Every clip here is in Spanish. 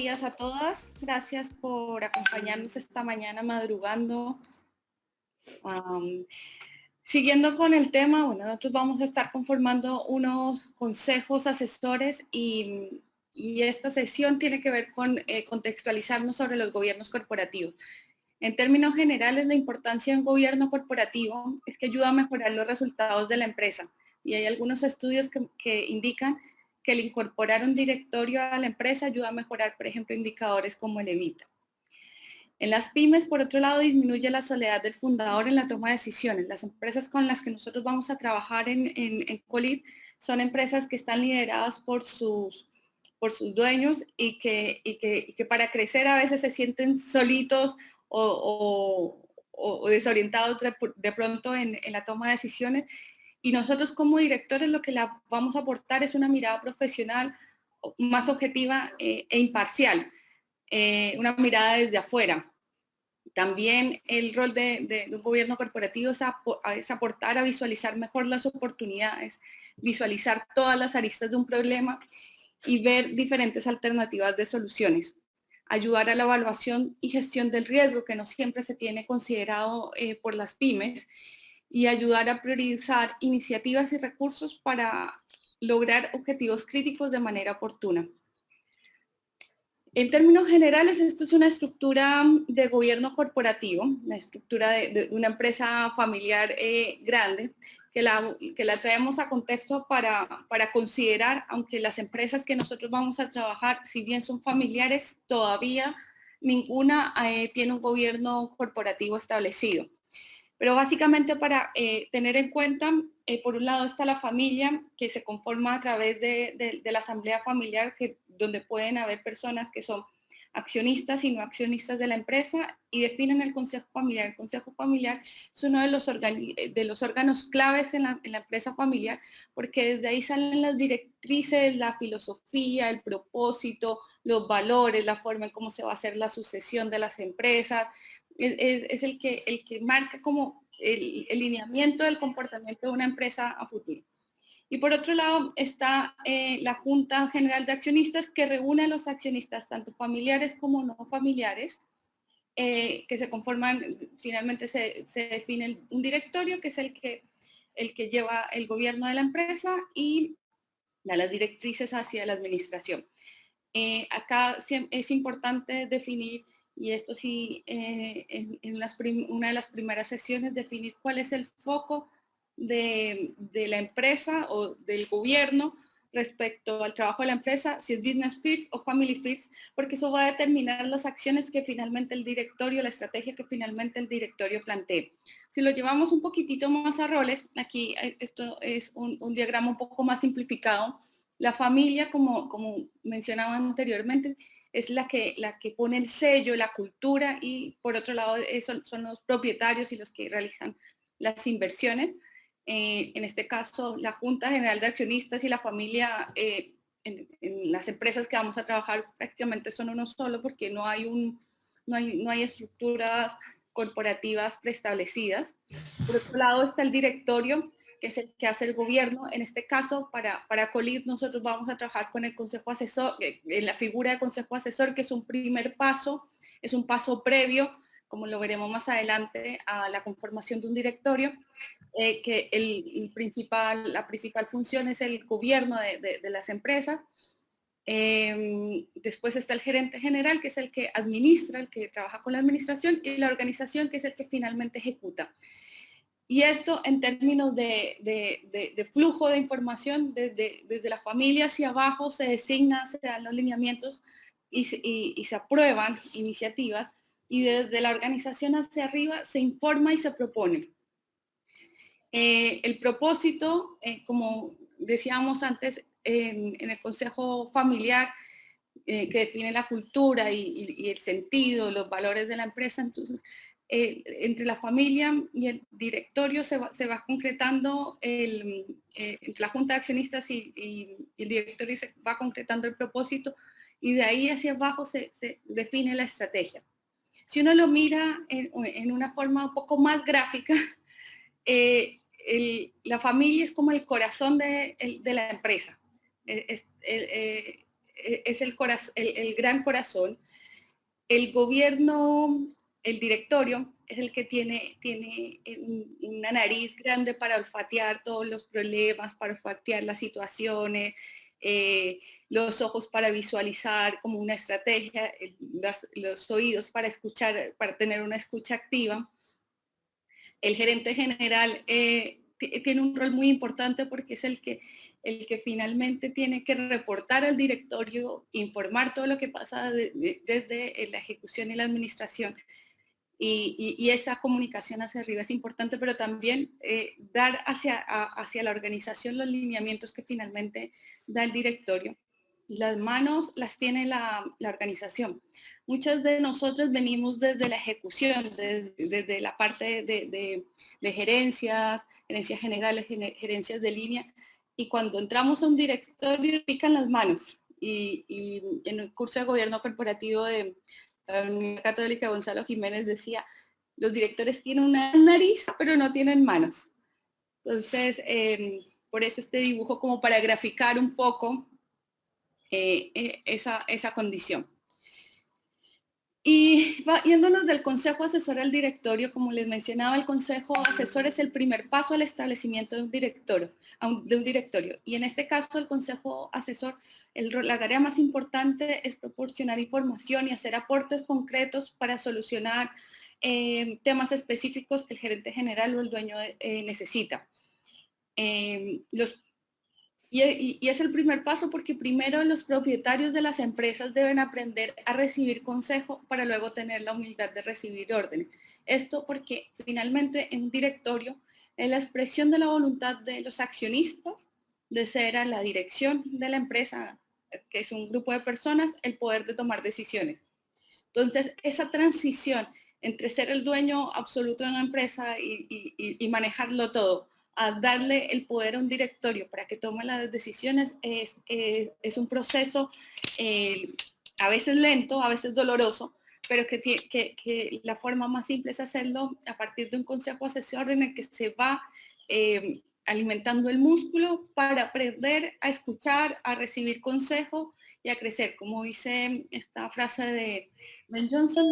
días a todas. Gracias por acompañarnos esta mañana madrugando. Um, Siguiendo con el tema, bueno, nosotros vamos a estar conformando unos consejos asesores y esta sesión tiene que ver con contextualizarnos sobre los gobiernos corporativos. En términos generales, la importancia de un gobierno corporativo es que ayuda a mejorar los resultados de la empresa. Y hay algunos estudios que indican que el incorporar un directorio a la empresa ayuda a mejorar, por ejemplo, indicadores como el EBITDA. En las pymes, por otro lado, disminuye la soledad del fundador en la toma de decisiones. Las empresas con las que nosotros vamos a trabajar en Colid son empresas que están lideradas por sus dueños y que para crecer a veces se sienten solitos o desorientados de pronto en la toma de decisiones. Y nosotros como directores lo que la vamos a aportar es una mirada profesional más objetiva e imparcial, una mirada desde afuera. También el rol de un gobierno corporativo es aportar a visualizar mejor las oportunidades, visualizar todas las aristas de un problema y ver diferentes alternativas de soluciones. Ayudar a la evaluación y gestión del riesgo, que no siempre se tiene considerado por las pymes, y ayudar a priorizar iniciativas y recursos para lograr objetivos críticos de manera oportuna. En términos generales, esto es una estructura de gobierno corporativo, una estructura de una empresa familiar grande, que la traemos a contexto para considerar, aunque las empresas que nosotros vamos a trabajar, si bien son familiares, todavía ninguna tiene un gobierno corporativo establecido. Pero básicamente para tener en cuenta, por un lado está la familia, que se conforma a través de la asamblea familiar, donde pueden haber personas que son accionistas y no accionistas de la empresa, y definen el consejo familiar. El consejo familiar es uno de los órganos claves en la empresa familiar, porque desde ahí salen las directrices, la filosofía, el propósito, los valores, la forma en cómo se va a hacer la sucesión de las empresas. Es el que marca como el lineamiento del comportamiento de una empresa a futuro. Y por otro lado está la Junta General de Accionistas, que reúne a los accionistas, tanto familiares como no familiares, que se conforman, finalmente se define un directorio, que es el que lleva el gobierno de la empresa y da las directrices hacia la administración. Acá es importante definir, y esto sí, una de las primeras sesiones, definir cuál es el foco de la empresa o del gobierno respecto al trabajo de la empresa, si es business first o family first, porque eso va a determinar las acciones que finalmente el directorio, la estrategia que finalmente el directorio plantee. Si lo llevamos un poquitito más a roles, aquí esto es un diagrama un poco más simplificado. La familia, como mencionaba anteriormente, es la que pone el sello, la cultura, y por otro lado son los propietarios y los que realizan las inversiones. En este caso, la Junta General de Accionistas y la familia en las empresas que vamos a trabajar prácticamente son uno solo, porque no hay estructuras corporativas preestablecidas. Por otro lado está el directorio, que es el que hace el gobierno. En este caso, para Colid, nosotros vamos a trabajar con el consejo asesor, en la figura de consejo asesor, que es un primer paso, es un paso previo, como lo veremos más adelante, a la conformación de un directorio, que la principal función es el gobierno de las empresas. Después está el gerente general, que es el que administra, el que trabaja con la administración, y la organización, que es el que finalmente ejecuta. Y esto en términos de flujo de información, desde la familia hacia abajo se designa, se dan los lineamientos y se aprueban iniciativas, y desde la organización hacia arriba se informa y se propone. El propósito, como decíamos antes, en el consejo familiar, que define la cultura y el sentido, los valores de la empresa. Entonces, entre la familia y el directorio se va concretando, entre la junta de accionistas y el directorio se va concretando el propósito, y de ahí hacia abajo se define la estrategia. Si uno lo mira en una forma un poco más gráfica, la familia es como el corazón de la empresa. es el gran corazón. El gobierno, el directorio, es el que tiene una nariz grande para olfatear todos los problemas, para olfatear las situaciones, los ojos para visualizar como una estrategia, los oídos para escuchar, para tener una escucha activa. El gerente general tiene un rol muy importante porque es el que finalmente tiene que reportar al directorio, informar todo lo que pasa desde la ejecución y la administración. Y esa comunicación hacia arriba es importante, pero también dar hacia la organización los lineamientos que finalmente da el directorio. Las manos las tiene la organización. Muchos de nosotros venimos desde la ejecución, desde la parte de gerencias generales, gerencias de línea, y cuando entramos a un directorio pican las manos. Y en el curso de gobierno corporativo de la Universidad Católica, Gonzalo Jiménez decía, los directores tienen una nariz, pero no tienen manos. Entonces, por eso este dibujo como para graficar un poco esa condición. Y yéndonos del consejo asesor al directorio, como les mencionaba, el consejo asesor es el primer paso al establecimiento de un directorio. Y en este caso, el consejo asesor, la tarea más importante es proporcionar información y hacer aportes concretos para solucionar temas específicos que el gerente general o el dueño necesita. Y es el primer paso porque primero los propietarios de las empresas deben aprender a recibir consejo para luego tener la humildad de recibir órdenes. Esto porque finalmente en un directorio es la expresión de la voluntad de los accionistas de ser a la dirección de la empresa, que es un grupo de personas, el poder de tomar decisiones. Entonces, esa transición entre ser el dueño absoluto de una empresa y manejarlo todo, a darle el poder a un directorio para que tome las decisiones es un proceso a veces lento, a veces doloroso, pero que la forma más simple es hacerlo a partir de un consejo asesor en el que se va alimentando el músculo para aprender a escuchar, a recibir consejo y a crecer. Como dice esta frase de Ben Johnson,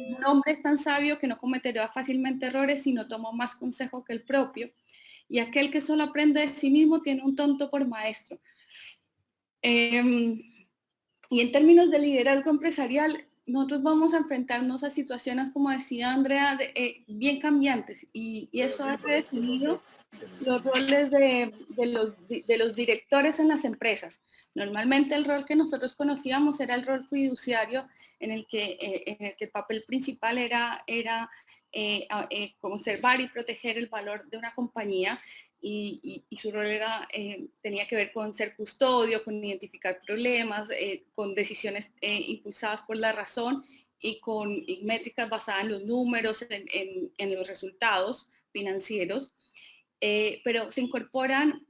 un hombre es tan sabio que no cometerá fácilmente errores, sino toma más consejo que el propio. Y aquel que solo aprende de sí mismo tiene un tonto por maestro. Y en términos de liderazgo empresarial, nosotros vamos a enfrentarnos a situaciones, como decía Andrea, bien cambiantes. Y eso ha redefinido los roles de los directores en las empresas. Normalmente el rol que nosotros conocíamos era el rol fiduciario, en el que el papel principal era conservar y proteger el valor de una compañía, y su rol tenía que ver con ser custodio, con identificar problemas, con decisiones impulsadas por la razón y con métricas basadas en los números, en los resultados financieros. Pero se incorporan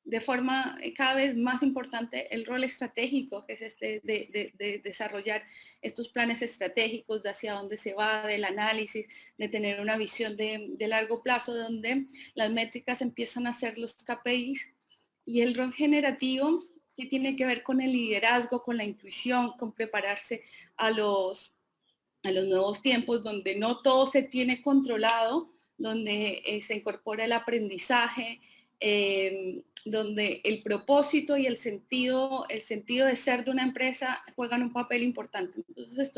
de forma cada vez más importante el rol estratégico, que es de desarrollar estos planes estratégicos de hacia dónde se va, del análisis, de tener una visión de largo plazo, donde las métricas empiezan a ser los KPIs, y el rol generativo, que tiene que ver con el liderazgo, con la intuición, con prepararse a los nuevos tiempos, donde no todo se tiene controlado, donde se incorpora el aprendizaje, donde el propósito y el sentido de ser de una empresa juegan un papel importante. Entonces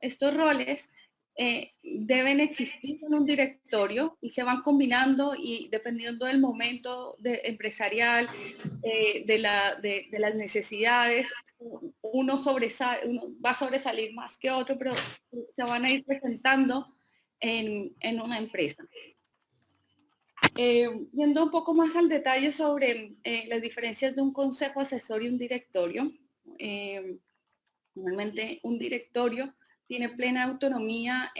estos roles deben existir en un directorio y se van combinando, y dependiendo del momento empresarial, de las necesidades, uno va a sobresalir más que otro, pero se van a ir presentando en una empresa. Yendo un poco más al detalle sobre las diferencias de un consejo asesor y un directorio. Normalmente un directorio tiene plena autonomía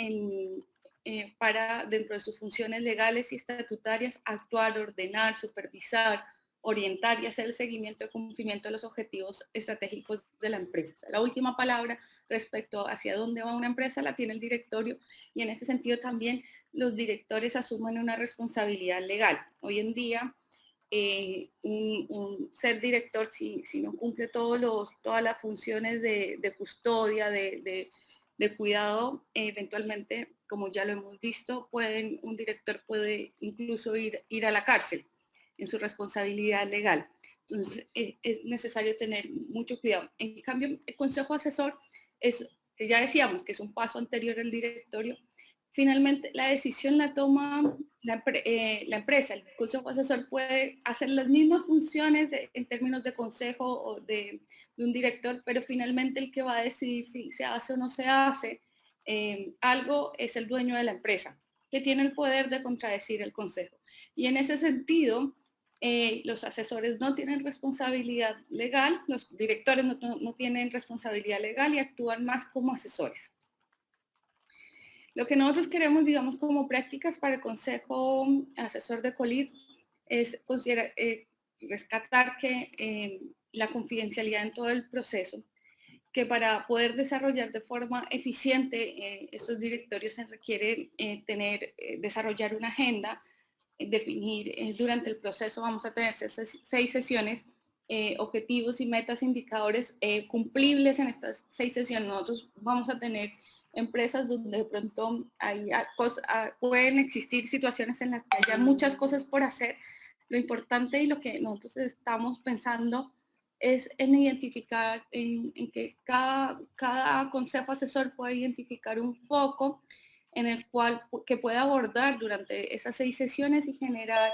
para, dentro de sus funciones legales y estatutarias, actuar, ordenar, supervisar, orientar y hacer el seguimiento y cumplimiento de los objetivos estratégicos de la empresa. O sea, la última palabra respecto hacia dónde va una empresa la tiene el directorio, y en ese sentido también los directores asumen una responsabilidad legal. Hoy en día un ser director, si no cumple todas las funciones de custodia, de cuidado, eventualmente, como ya lo hemos visto, un director puede incluso ir a la cárcel en su responsabilidad legal. Entonces, es necesario tener mucho cuidado. En cambio, el consejo asesor ya decíamos que es un paso anterior al directorio. Finalmente, la decisión la toma la empresa. El consejo asesor puede hacer las mismas funciones en términos de consejo o de un director, pero finalmente el que va a decidir si se hace o no se hace algo es el dueño de la empresa, que tiene el poder de contradecir el consejo. Y en ese sentido, los asesores no tienen responsabilidad legal, los directores no tienen responsabilidad legal y actúan más como asesores. Lo que nosotros queremos, digamos, como prácticas para el Consejo Asesor de COLID es rescatar que la confidencialidad en todo el proceso, que para poder desarrollar de forma eficiente estos directorios se requiere desarrollar una agenda, definir durante el proceso, vamos a tener 6 sesiones, objetivos y metas, indicadores cumplibles en estas 6 sesiones. Nosotros vamos a tener empresas donde de pronto pueden existir situaciones en las que haya muchas cosas por hacer. Lo importante y lo que nosotros estamos pensando es en identificar, en que cada consejo asesor pueda identificar un foco en el cual que pueda abordar durante esas 6 sesiones y generar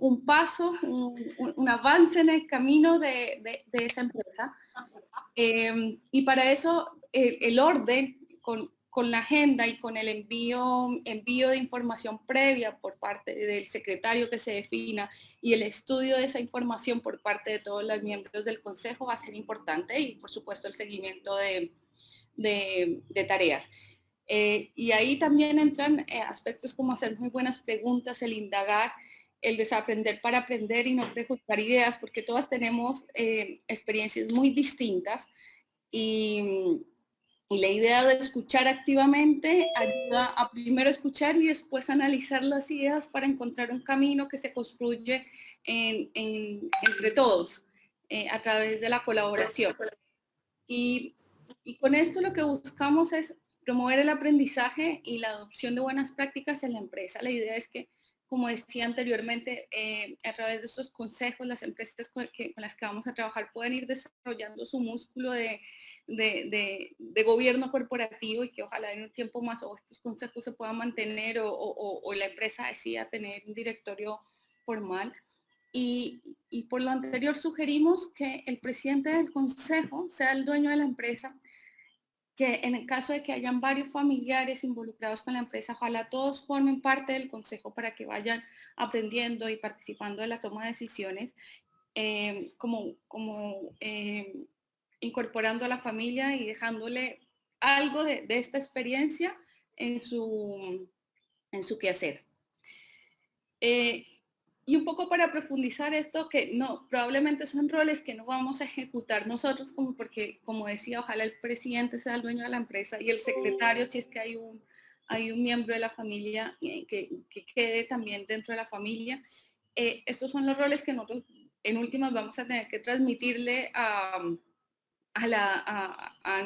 un paso, un avance en el camino de esa empresa. Y para eso el orden con la agenda y con el envío de información previa por parte del secretario que se defina y el estudio de esa información por parte de todos los miembros del consejo va a ser importante, y por supuesto el seguimiento de tareas. Y ahí también entran aspectos como hacer muy buenas preguntas, el indagar, el desaprender para aprender y no prejuzgar ideas, porque todas tenemos experiencias muy distintas, y la idea de escuchar activamente ayuda a primero escuchar y después analizar las ideas para encontrar un camino que se construye entre todos a través de la colaboración. Y con esto lo que buscamos es promover el aprendizaje y la adopción de buenas prácticas en la empresa. La idea es que, como decía anteriormente, a través de estos consejos, las empresas con las que vamos a trabajar pueden ir desarrollando su músculo de gobierno corporativo, y que ojalá en un tiempo más o estos consejos se puedan mantener o la empresa decida tener un directorio formal. Y por lo anterior sugerimos que el presidente del consejo sea el dueño de la empresa, que en el caso de que hayan varios familiares involucrados con la empresa, ojalá todos formen parte del consejo para que vayan aprendiendo y participando de la toma de decisiones, incorporando a la familia y dejándole algo de esta experiencia en su quehacer. Y un poco para profundizar esto, que no, probablemente son roles que no vamos a ejecutar nosotros, porque, como decía, ojalá el presidente sea el dueño de la empresa y el secretario, si es que hay un miembro de la familia que quede también dentro de la familia. Estos son los roles que nosotros, en últimas, vamos a tener que transmitirle a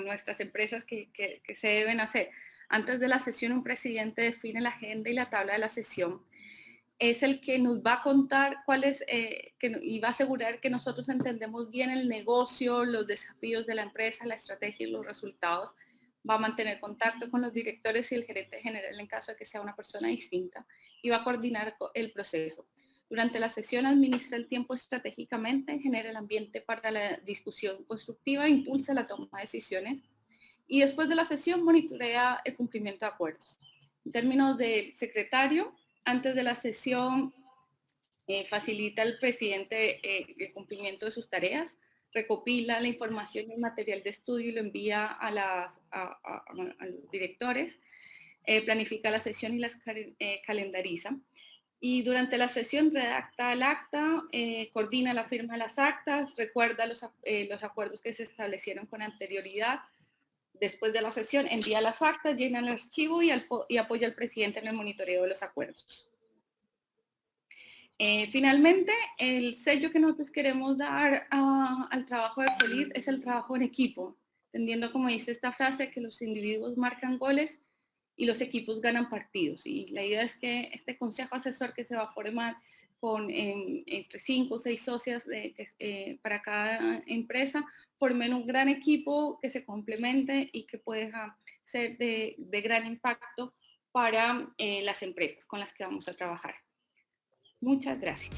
nuestras empresas que se deben hacer. Antes de la sesión, un presidente define la agenda y la tabla de la sesión. Es el que nos va a contar y va a asegurar que nosotros entendemos bien el negocio, los desafíos de la empresa, la estrategia y los resultados. Va a mantener contacto con los directores y el gerente general en caso de que sea una persona distinta, y va a coordinar el proceso. Durante la sesión administra el tiempo estratégicamente, genera el ambiente para la discusión constructiva, impulsa la toma de decisiones, y después de la sesión monitorea el cumplimiento de acuerdos. En términos del secretario, antes de la sesión facilita al presidente el cumplimiento de sus tareas, recopila la información y el material de estudio y lo envía a los directores, planifica la sesión y las calendariza. Y durante la sesión redacta el acta, coordina la firma de las actas, recuerda los acuerdos que se establecieron con anterioridad. Después de la sesión envía las actas, llena el archivo y apoya al presidente en el monitoreo de los acuerdos. Finalmente, el sello que nosotros queremos dar al trabajo de Colid es el trabajo en equipo, entendiendo, como dice esta frase, que los individuos marcan goles y los equipos ganan partidos. Y la idea es que este consejo asesor que se va a formar con entre 5 o 6 socias para cada empresa, formen un gran equipo que se complemente y que pueda ser de gran impacto para las empresas con las que vamos a trabajar. Muchas gracias.